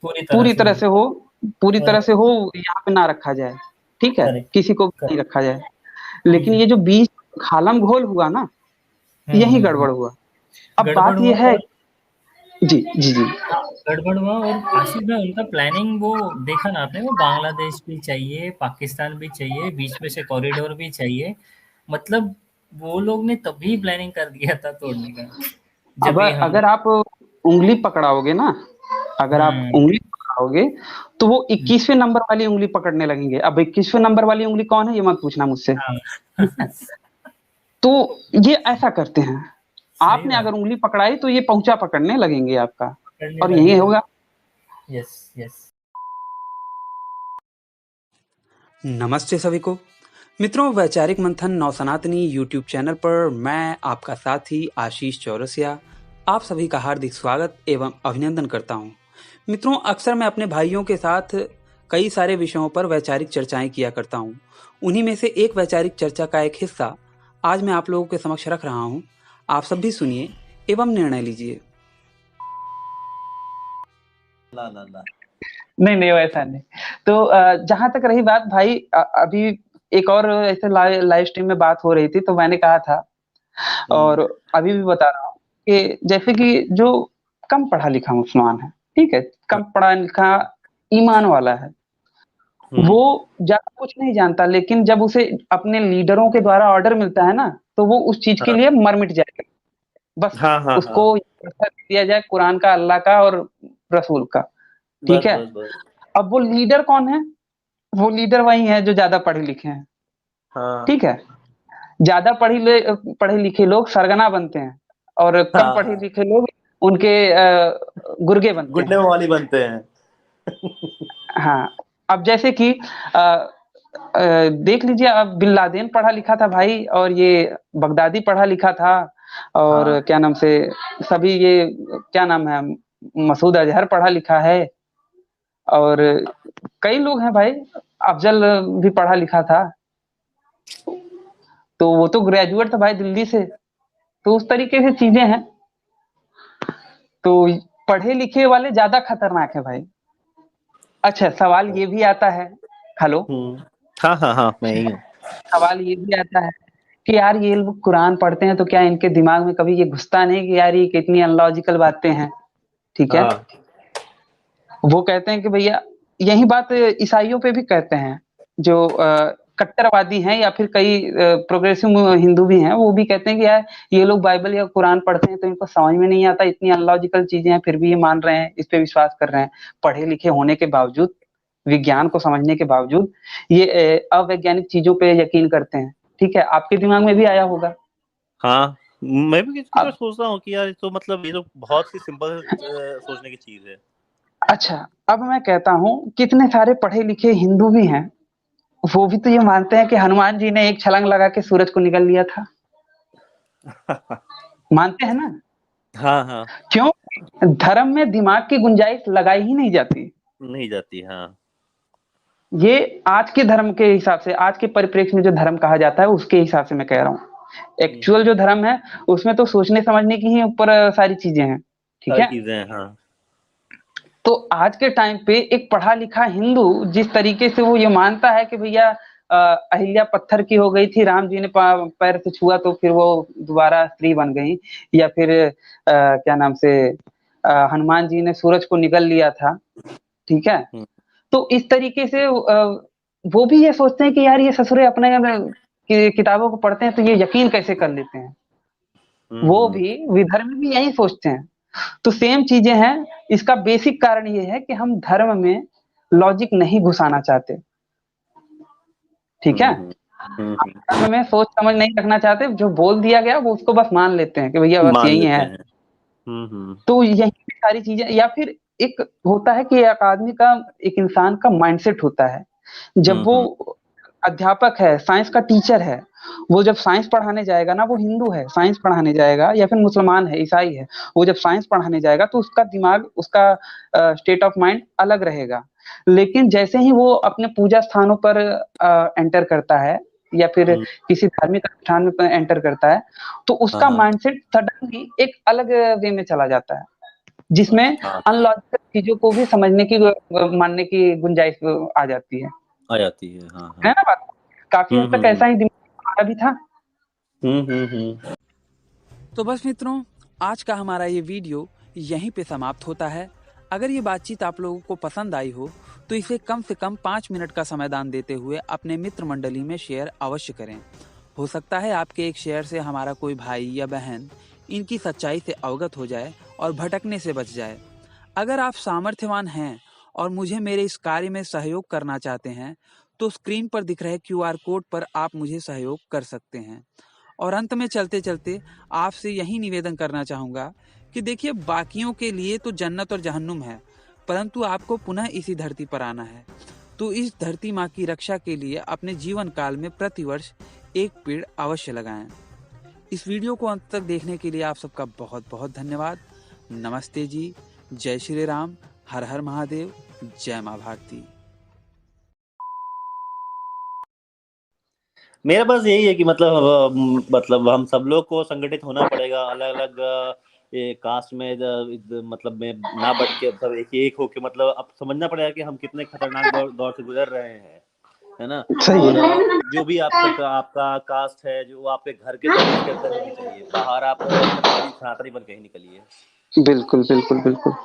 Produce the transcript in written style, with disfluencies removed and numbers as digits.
पूरी तरह पूरी से तरह हो। से हो, पूरी और तरह से हो, यहाँ पे ना रखा जाए, ठीक है? करेक्ट, किसी को भी नहीं करेक्ट। रखा जाए। लेकिन जी। ये जो बीच खालम घोल हुआ ना, यही गड़बड़ हुआ। अब गड़बड़ बात हुआ ये है। और जी, जी, जी। हाँ, गड़बड़ हुआ। और आशीष भाई उनका प्लानिंग वो देखा ना आपने, वो बांग्लादेश भी चाहिए, पाकिस्तान भी चाहिए, बीच में से कॉरिडोर भी चाहिए। मतलब वो लोग ने तभी प्लानिंग कर दिया था तोड़ने का, अब जब ये हम अगर आप उँगली पकड़ाओगे ना, अगर आप हम्म उँगली पकड़ाओगे, तो वो 21वें नंबर वाली उँगली पकड़ने लगेंगे। अब 21वें नंबर वाली उँगली कौन है, ये मत पूछना मुझसे, हाँ। ठीक है? तो ये ऐसा करते हैं। सही आपने बात। अगर उँगली पकड़ाई तो ये पहुँचा पकड़ने लगेंगे आपका, करने और यही लगेंगे। होगा। Yes, yes. नमस्ते सभी को। मित्रों, वैचारिक मंथन नवसनातनी यूट्यूब चैनल पर मैं आपका साथी आशीष चौरसिया आप सभी का हार्दिक स्वागत एवं अभिनंदन करता हूं। मित्रों, अक्सर मैं अपने भाइयों के साथ कई सारे विषयों पर वैचारिक चर्चाएं किया करता हूं। उन्हीं में से एक वैचारिक चर्चा का एक हिस्सा आज मैं आप लोगों के समक्ष रख रहा हूं। आप सब भी सुनिए एवं निर्णय लीजिए। ला ला ला। नहीं, नहीं, वैसा नहीं। तो जहाँ तक रही बात भाई, अभी एक और ऐसे लाइव स्ट्रीम में बात हो रही थी, तो मैंने कहा था, हम्म, और अभी भी बता रहा हूँ कि जैसे कि जो कम पढ़ा लिखा मुसलमान है, ठीक है? हाँ, कम पढ़ा लिखा ईमान वाला है, हम्म, वो ज़्यादा कुछ नहीं जानता, लेकिन जब उसे अपने लीडरों के द्वारा ऑर्डर मिलता है ना, तो वो उस चीज़ के हाँ, लिए मर मिट जाएगा। बस हाँ, हाँ, हाँ। उसको पैसा दे दिया जाए कुरान का, अल्लाह का और रसूल का, ठीक बस, है? बस, बस। अब वो लीडर कौन है? वो लीडर वही है जो ज़्यादा पढ़े लिखे हैं, हाँ, ठीक है? ज़्यादा पढ़े लिखे लोग सरगना बनते हैं, और कम हाँ, पढ़े हाँ। लिखे लोग उनके गुर्गे बनते गुड्डे हैं। वाली बनते हैं। हाँ, अब जैसे कि देख लीजिए, अब बिन लादेन पढ़ा लिखा था भाई, और ये बगदादी पढ़ा लिखा था, और हाँ, क्या नाम से सभी ये क्या नाम है, मसूद अजहर पढ़ा लिखा है, और कई लोग हैं भाई, अफजल भी पढ़ा लिखा था, तो वो तो ग्रेजुएट था भाई दिल्ली से। तो उस तरीके से चीजें हैं। तो पढ़े लिखे वाले ज्यादा खतरनाक है भाई। अच्छा, सवाल ये भी आता है। हेलो। हम्म, हाँ, हाँ, हाँ, मैं यही हूँ। सवाल ये भी आता है कि यार ये लोग कुरान पढ़ते हैं, तो क्या इनके दिमाग में कभी ये घुसता नहीं कि यार ये कितनी अनलॉजिकल बातें हैं, ठीक है? हाँ, वो कहते हैं कि भैया, यही बात ईसाइयों पे भी कहते हैं, जो कट्टरवादी हैं, या फिर कई प्रोग्रेसिव हिंदू भी हैं, वो भी कहते हैं कि यार ये लोग बाइबल या कुरान पढ़ते हैं तो इनको समझ में नहीं आता, इतनी अनलॉजिकल चीजें हैं, फिर भी ये मान रहे हैं, इस पे विश्वास कर रहे हैं, पढ़े लिखे होने के बावजूद, विज्ञान को समझने के बावजूद ये अवैज्ञानिक चीजों पे यकीन करते हैं। ठीक है, आपके दिमाग में भी आया होगा। हाँ। मैं भी किसी बार अब सोचता हूँ कि यार ये तो मतलब ये तो बहुत सी सिंपल सोचने की चीज है। अच्छा, अब मैं कहता हूँ, कितने सारे पढ़े लिखे हिंदू भी हैं, वो भी तो ये मानते हैं कि हनुमान जी ने एक छलांग लगा के सूरज को निगल लिया था। मानते हैं ना? हाँ, हाँ। क्यों? धर्म में दिमाग की गुंजाइश लगाई ही नहीं जाती। नहीं जाती, हाँ। ये आज के धर्म के हिसाब से, आज के परिप्रेक्ष्य में जो धर्म कहा जाता है, उसके हिसाब से मैं कह रहा हूँ। एक्चुअल हम्म। जो धर्म है, उसमें तो सोचने समझने की ही ऊपर सारी चीजें हैं, ठीक सारी है? चीजें हैं, हाँ। तो आज के टाइम पे एक पढ़ा लिखा हिंदू जिस तरीके से वो ये मानता है कि भैया अहिल्या पत्थर की हो गई थी, राम जी ने पैर से छुआ तो फिर वो दोबारा स्त्री बन गई, या फिर क्या नाम से हनुमान जी ने सूरज को निगल लिया था, ठीक है? हम्म, तो इस तरीके से वो भी ये सोचते हैं कि यार ये ससुरे अपने किताबों को पढ़ते हैं, तो ये यकीन कैसे कर लेते हैं? वो हम्म, भी विधर्मी भी यही सोचते हैं। तो सेम चीजें हैं। इसका बेसिक कारण ये है कि हम धर्म में लॉजिक नहीं घुसाना चाहते, ठीक है? हम्म, हम्म, हम्म, धर्म में सोच समझ नहीं रखना चाहते, जो बोल दिया गया वो उसको बस मान लेते हैं कि भैया बस मान यही लेते है। हैं। हम्म, तो यही सारी चीजें, या फिर एक होता है कि एक आदमी का, एक इंसान का माइंडसेट होता है, जब वो हम्म, अध्यापक है, साइंस का टीचर है, वो जब साइंस पढ़ाने जाएगा ना, वो हिंदू है, साइंस पढ़ाने जाएगा, या फिर मुसलमान है, ईसाई है, वो जब साइंस पढ़ाने जाएगा तो उसका दिमाग, उसका स्टेट ऑफ माइंड अलग रहेगा। लेकिन जैसे ही वो अपने पूजा स्थानों पर एंटर करता है, या फिर हम्म, किसी धार्मिक अनुष्ठान में एंटर करता है, तो हाँ, उसका हाँ। माइंडसेट सडनली एक अलग वे में चला जाता है। जिसमें हाँ, अनलॉजिकल चीज़ों को भी समझने की मानने की गुंजाइश आ जाती है। आ जाती है। हाँ, है हाँ। ना बात? काफ़ी हद तक ऐसा ही दिमाग हमारा भी था। तो बस मित्रों, आज का हमारा ये वीडियो यहीं पे समाप्त होता है। अगर ये बातचीत आप लोगों को पसंद आई हो तो इसे कम से कम 5 मिनट का समाधान देते हुए अपने मित्र मंडली में शेयर अवश्य करें। हो सकता है आपके एक शेयर से हमारा कोई भाई या बहन इनकी सच्चाई से अवगत हो जाए और भटकने से बच जाए। अगर आप सामर्थ्यवान हैं और मुझे मेरे इस कार्य में सहयोग करना चाहते हैं तो स्क्रीन पर दिख रहे QR कोड पर आप मुझे सहयोग कर सकते हैं। और अंत में चलते चलते आपसे यही निवेदन करना चाहूँगा कि देखिए, बाकियों के लिए तो जन्नत और जहन्नुम है, परंतु आपको पुनः इसी धरती पर आना है। तो इस धरती माँ की रक्षा के लिए अपने जीवन काल में प्रतिवर्ष एक पेड़ अवश्य लगाएं। इस वीडियो को अंत तक देखने के लिए आप सबका बहुत बहुत धन्यवाद। नमस्ते जी, जय श्री राम, हर हर महादेव, जय माँ भारती। मेरा बस यही है कि मतलब हम सब लोग को संगठित होना पड़ेगा, अलग अलग ये कास्ट में मतलब में ना बट के सब एक होके, मतलब अब समझना पड़ेगा कि हम कितने खतरनाक दौर से गुजर रहे हैं, है ना। और जो भी आपका कास्ट है, जो आपके घर के दायरे के अंदर होनी चाहिए, बाहर आप क्षत्रिय सनातनी बन के ही निकलिए। बिल्कुल, बिल्कुल, बिल्कुल।